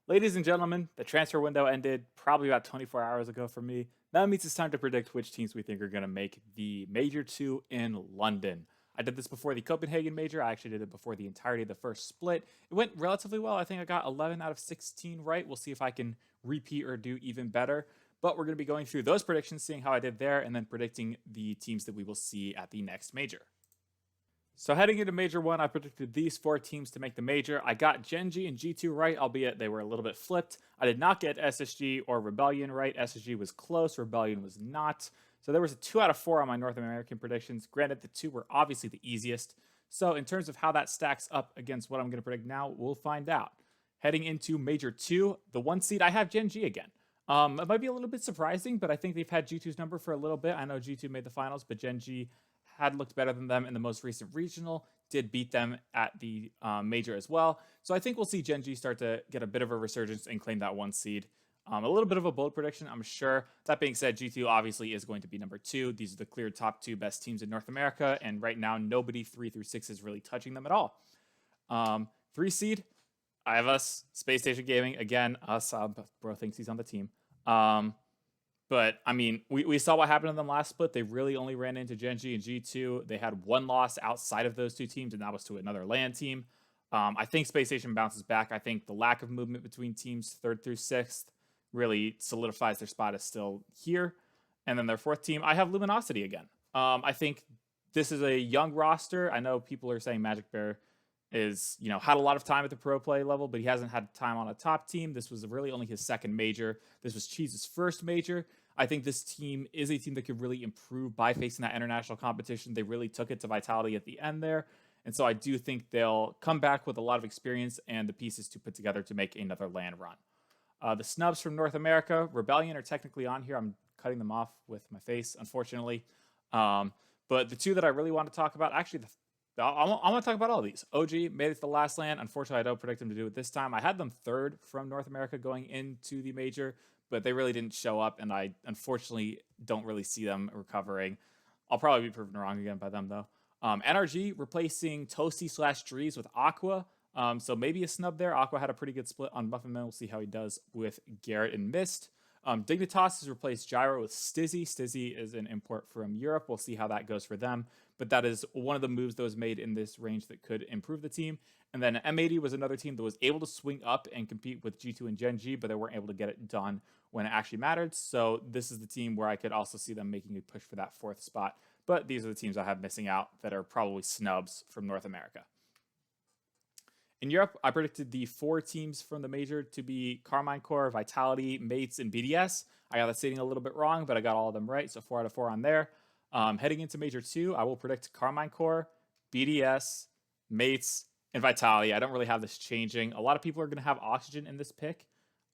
Ladies and gentlemen, the transfer window ended probably about 24 hours ago for me. That means it's time to predict which teams we think are going to make the Major 2 in London. I did this before the Copenhagen Major. I actually did it before the entirety of the first split. It went relatively well. I think I got 11 out of 16 right. We'll see if I can repeat or do even better. But we're going to be going through those predictions, seeing how I did there, and then predicting the teams that we will see at the next major. So heading into Major 1, I predicted these four teams to make the Major. I got Gen.G and G2 right, albeit they were a little bit flipped. I did not get SSG or Rebellion right. SSG was close, Rebellion was not. So there was a 2 out of 4 on my North American predictions. Granted, the 2 were obviously the easiest. So in terms of how that stacks up against what I'm going to predict now, we'll find out. Heading into Major 2, the 1 seed, I have Gen.G again. It might be a little bit surprising, but I think they've had G2's number for a little bit. I know G2 made the finals, but Gen.G had looked better than them in the most recent regional, did beat them at the major as well. So I think we'll see Gen.G start to get a bit of a resurgence and claim that 1 seed. A little bit of a bold prediction, I'm sure. That being said, G2 obviously is going to be number 2. These are the clear top 2 best teams in North America, and right now nobody 3 through 6 is really touching them at all. 3 seed, I have us, Space Station Gaming. Again, us, bro thinks he's on the team. But, I mean, we saw what happened in them last split. They really only ran into Gen.G and G2. They had 1 loss outside of those 2 teams, and that was to another LAN team. I think Space Station bounces back. I think the lack of movement between teams 3rd through 6th really solidifies their spot as still here. And then their 4th team, I have Luminosity again. I think this is a young roster. I know people are saying Magic Bear is, had a lot of time at the pro play level, but he hasn't had time on a top team. This was really only his 2nd major. This was Cheese's 1st major. I think this team is a team that could really improve by facing that international competition. They really took it to Vitality at the end there. And so I do think they'll come back with a lot of experience and the pieces to put together to make another LAN run. The snubs from North America, Rebellion are technically on here. I'm cutting them off with my face, unfortunately. But the 2 that I really want to talk about, actually, I'm going to talk about all of these. OG made it to the last LAN. Unfortunately, I don't predict them to do it this time. I had them 3rd from North America going into the major, but they really didn't show up, and I unfortunately don't really see them recovering. I'll probably be proven wrong again by them, though. NRG replacing Toasty/Drees with Aqua. So maybe a snub there. Aqua had a pretty good split on Muffin Man. We'll see how he does with Garrett and Mist. Dignitas has replaced Gyro with Stizzy. Stizzy is an import from Europe. We'll see how that goes for them. But that is one of the moves that was made in this range that could improve the team. And then M80 was another team that was able to swing up and compete with G2 and Gen.G, but they weren't able to get it done when it actually mattered. So this is the team where I could also see them making a push for that 4th spot. But these are the teams I have missing out that are probably snubs from North America. In Europe, I predicted the 4 teams from the major to be Carmine Core, Vitality, Mates, and BDS. I got that seating a little bit wrong, but I got all of them right, so 4 out of 4 on there. Heading into Major 2, I will predict Carmine Core, BDS, Mates, and Vitality. I don't really have this changing. A lot of people are going to have Oxygen in this pick,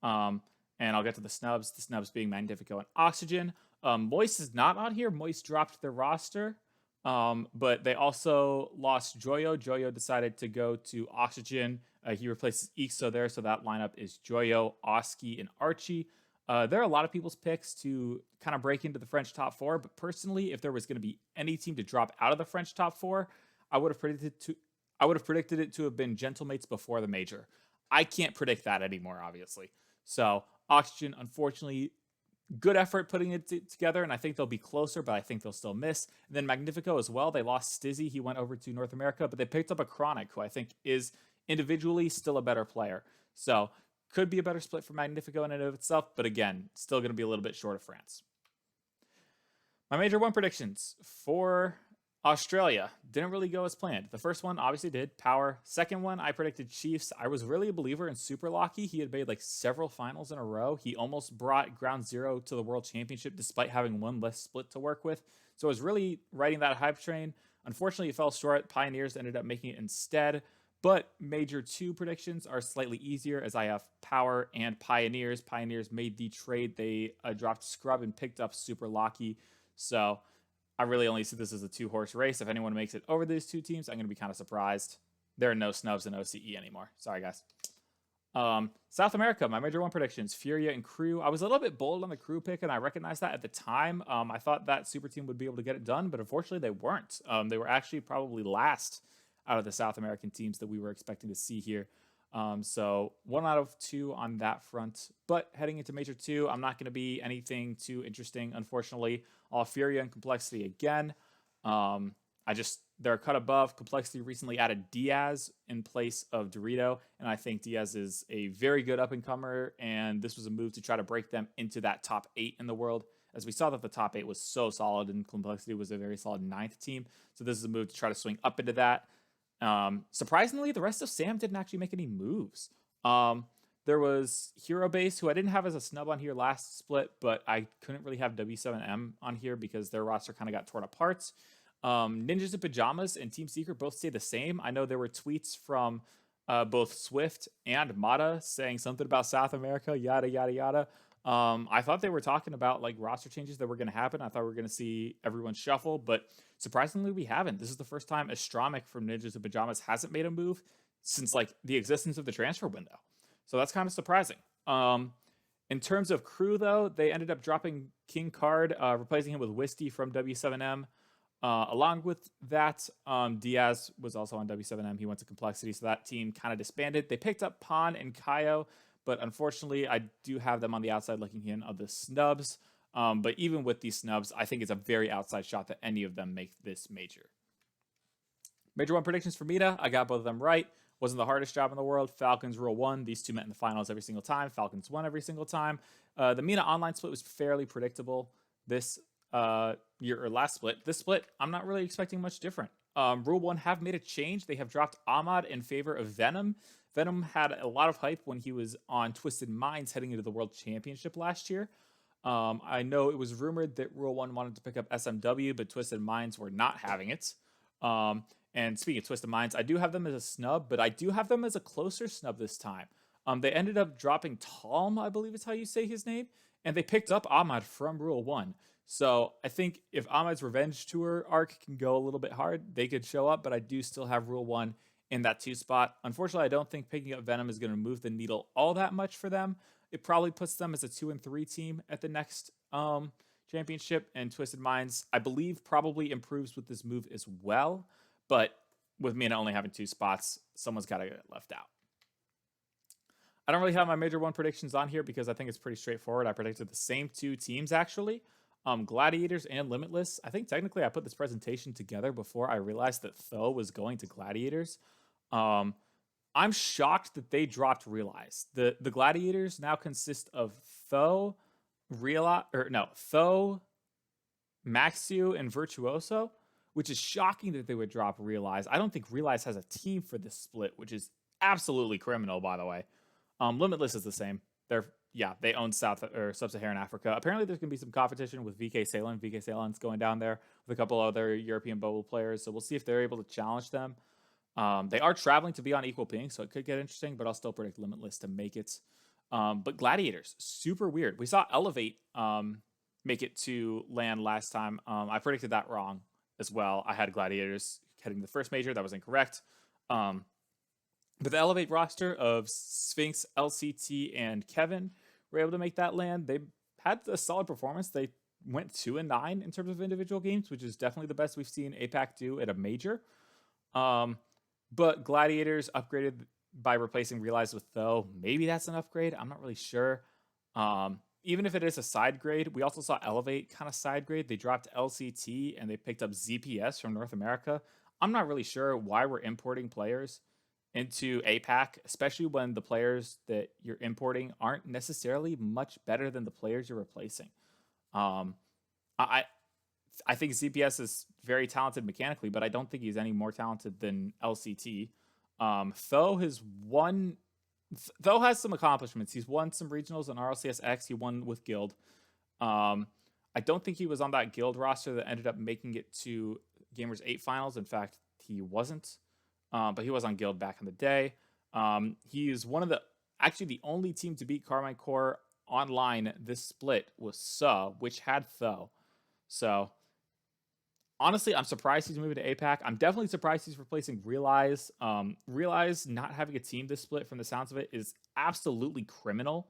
and I'll get to the snubs being Magnifico and Oxygen. Moist is not on here. Moist dropped their roster. But they also lost Joyo. Joyo decided to go to Oxygen. He replaces Ixo there, so that lineup is Joyo, Oski, and Archie. There are a lot of people's picks to kind of break into the French top 4, but personally, if there was going to be any team to drop out of the French top 4, I would have predicted it to have been Gentlemates before the major. I can't predict that anymore, obviously. So Oxygen, unfortunately, good effort putting it together, and I think they'll be closer, but I think they'll still miss. And then Magnifico as well. They lost Stizzy. He went over to North America, but they picked up a Chronic, who I think is individually still a better player. So could be a better split for Magnifico in and of itself, but again, still going to be a little bit short of France. My Major 1 predictions for Australia didn't really go as planned. The first one obviously did, Power. Second one, I predicted Chiefs. I was really a believer in Super Locky. He had made like several finals in a row. He almost brought Ground Zero to the World Championship despite having 1 less split to work with. So I was really riding that hype train. Unfortunately, it fell short. Pioneers ended up making it instead. But Major 2 predictions are slightly easier as I have Power and Pioneers. Pioneers made the trade. They dropped Scrub and picked up Super Locky. So I really only see this as a 2-horse race. If anyone makes it over these 2 teams, I'm going to be kind of surprised. There are no snubs in OCE anymore. Sorry, guys. South America, my Major 1 predictions, Furia and Crew. I was a little bit bold on the Crew pick, and I recognized that at the time. I thought that super team would be able to get it done, but unfortunately they weren't. They were actually probably last out of the South American teams that we were expecting to see here. So 1 out of 2 on that front. But heading into Major 2, I'm not going to be anything too interesting, unfortunately. All Furia and Complexity again. They're a cut above. Complexity recently added Diaz in place of Dorito, and I think Diaz is a very good up-and-comer, and this was a move to try to break them into that top 8 in the world, as we saw that the top 8 was so solid, and Complexity was a very solid 9th team. So this is a move to try to swing up into that. Surprisingly, the rest of Sam didn't actually make any moves. There was Hero Base, who I didn't have as a snub on here last split, but I couldn't really have W7M on here because their roster kind of got torn apart. Ninjas in Pajamas and Team Secret both stay the same. I know there were tweets from both Swift and Mata saying something about South America, yada, yada, yada. I thought they were talking about like roster changes that were going to happen. I thought we were going to see everyone shuffle, but surprisingly, we haven't. This is the first time Astramic from Ninjas in Pajamas hasn't made a move since like the existence of the transfer window. So that's kind of surprising. In terms of crew, though, they ended up dropping King Card, replacing him with Wisty from W7M. Along with that, Diaz was also on W7M. He went to Complexity, so that team kind of disbanded. They picked up Pan and Kaio, but unfortunately, I do have them on the outside looking in of the snubs. But even with these snubs, I think it's a very outside shot that any of them make this major. Major 1 predictions for Meta. I got both of them right. Wasn't the hardest job in the world. Falcons Rule 1. These two met in the finals every single time. Falcons won every single time. The Meta online split was fairly predictable this year or last split. This split, I'm not really expecting much different. Rule 1 have made a change. They have dropped Ahmad in favor of Venom. Venom had a lot of hype when he was on Twisted Minds heading into the World Championship last year. I know it was rumored that Rule 1 wanted to pick up SMW, but Twisted Minds were not having it. And speaking of Twisted Minds, I do have them as a snub, but I do have them as a closer snub this time. They ended up dropping Talm, I believe is how you say his name, and they picked up Ahmad from Rule 1. So I think if Ahmad's Revenge Tour arc can go a little bit hard, they could show up, but I do still have Rule 1 in that 2 spot. Unfortunately, I don't think picking up Venom is going to move the needle all that much for them. It probably puts them as a 2 and 3 team at the next championship, and Twisted Minds, I believe, probably improves with this move as well. But with Mina only having 2 spots, someone's got to get left out. I don't really have my Major 1 predictions on here because I think it's pretty straightforward. I predicted the same 2 teams, actually. Gladiators and Limitless. I think technically I put this presentation together before I realized that Tho was going to Gladiators. I'm shocked that they dropped Realize. The Gladiators now consist of Tho, Tho, Maxu, and Virtuoso, which is shocking that they would drop Realize. I don't think Realize has a team for this split, which is absolutely criminal, by the way. Limitless is the same. They own South or Sub-Saharan Africa. Apparently, there's going to be some competition with VK Salon. VK Salon's going down there with a couple other European Bowl players, so we'll see if they're able to challenge them. They are traveling to be on equal ping, so it could get interesting, but I'll still predict Limitless to make it. But Gladiators, super weird. We saw Elevate make it to LAN last time. I predicted that wrong as well. I had Gladiators heading the first major. That was incorrect. But the Elevate roster of Sphinx, LCT, and Kevin were able to make that LAN. They had a solid performance. They went 2-9 in terms of individual games, which is definitely the best we've seen APAC do at a major. But Gladiators upgraded by replacing Realize with Tho. Maybe that's an upgrade. I'm not really sure. Even if it is a side grade, we also saw Elevate kind of side grade. They dropped LCT and they picked up ZPS from North America. I'm not really sure why we're importing players into APAC, especially when the players that you're importing aren't necessarily much better than the players you're replacing. I think ZPS is very talented mechanically, but I don't think he's any more talented than LCT. Tho has some accomplishments. He's won some regionals on RLCS X. He won with Guild. I don't think he was on that Guild roster that ended up making it to Gamers 8 finals. In fact, he wasn't. But he was on Guild back in the day. He is the only team to beat Carmine Core online this split was Suh, which had Tho. So honestly, I'm surprised he's moving to APAC. I'm definitely surprised he's replacing Realize. Realize not having a team this split, from the sounds of it, is absolutely criminal.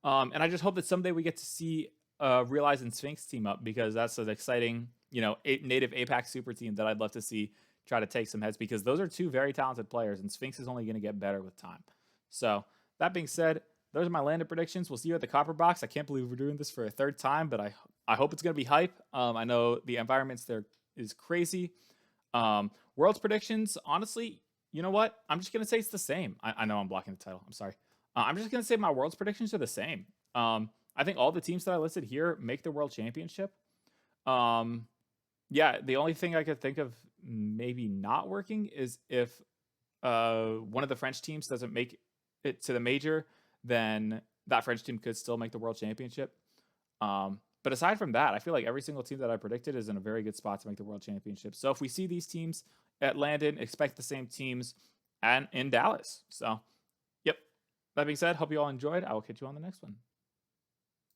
And I just hope that someday we get to see Realize and Sphinx team up, because that's an exciting, native APAC super team that I'd love to see try to take some heads because those are two very talented players, and Sphinx is only going to get better with time. So that being said, those are my landed predictions. We'll see you at the Copper Box. I can't believe we're doing this for a third time, but I hope it's going to be hype. I know the environments there is crazy. World's predictions, honestly, you know what? I'm just going to say it's the same. I know I'm blocking the title. I'm sorry. I'm just going to say my World's predictions are the same. I think all the teams that I listed here make the World Championship. Yeah, the only thing I could think of maybe not working is if one of the French teams doesn't make it to the major, then that French team could still make the World Championship. But aside from that, I feel like every single team that I predicted is in a very good spot to make the World Championship. So if we see these teams at Landon, expect the same teams and in Dallas. So, yep. That being said, hope you all enjoyed. I will catch you on the next one.